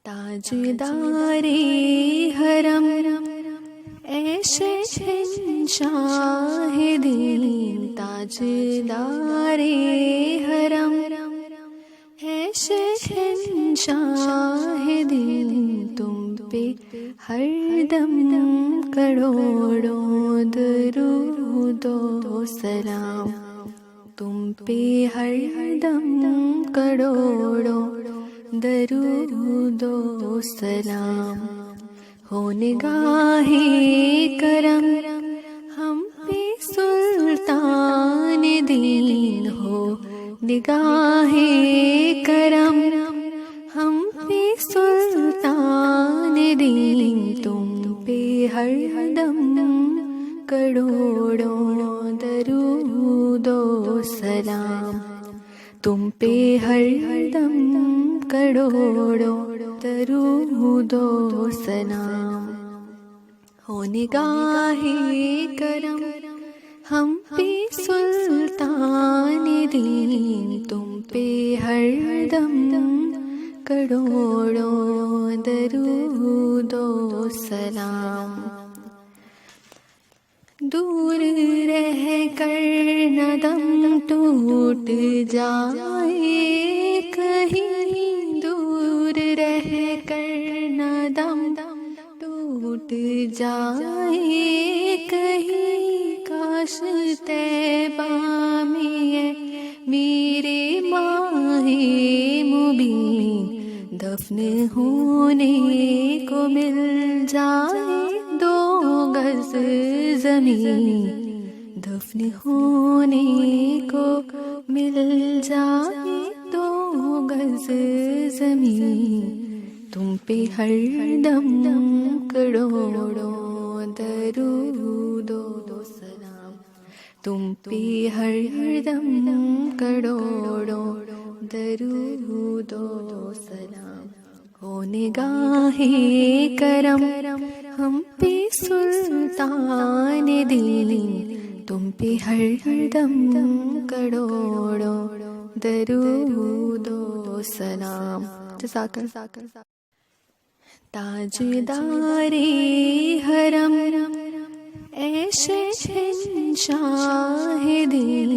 تاجدار حرم اے شہنشاہ دین، تاجدار حرم اے شہنشاہ دین، تم پہ ہر دم کروڑوں درود و سلام، تم پہ ہر دم کروڑوں درود و سلام، ہو نگاہ کرم ہم پہ سلطان دین، ہو نگاہ کرم ہم پہ سلطان دین، تم پہ ہر دم کروڑوں درود و سلام، تم پہ ہر دم کروڑوں درود و سلام، ہو نگاہ کرم ہم پہ سلطان دین، تم پہ ہر دم کروڑوں درود و سلام، دور رہ کر نہ دم ٹوٹ جائے کہیں، دور رہ کر نہ دم ٹوٹ جائے کہیں، کاش طیبہ میں میرے ماہ مبین دفن ہونے کو مل جائے، 2 گز زمین دفن ہونے کو مل جائے، 2 گز زمین، تم پہ ہر دم کروڑوں درود و سلام، تم پہ ہر دم کروڑوں درود و سلام، ہو نگاہ کرم ہم پہ سلطان دین، تم پہ ہر دم کروڑوں درود و سلام۔ جزاک اللہ۔ تاجدار حرم اے شہنشاہ دین،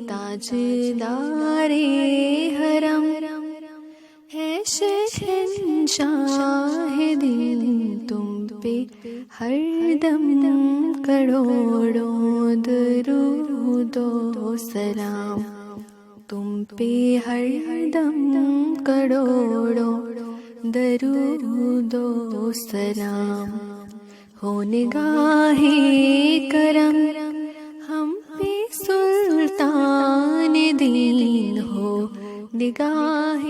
تاجدار حرم اے شہنشاہ دین، تم پہ ہر دم کروڑوں درود و سلام، تم پہ ہر دم کروڑوں درود و سلام، ہو نگاہ کرم ہم پہ سلطان دین، ہو نگاہ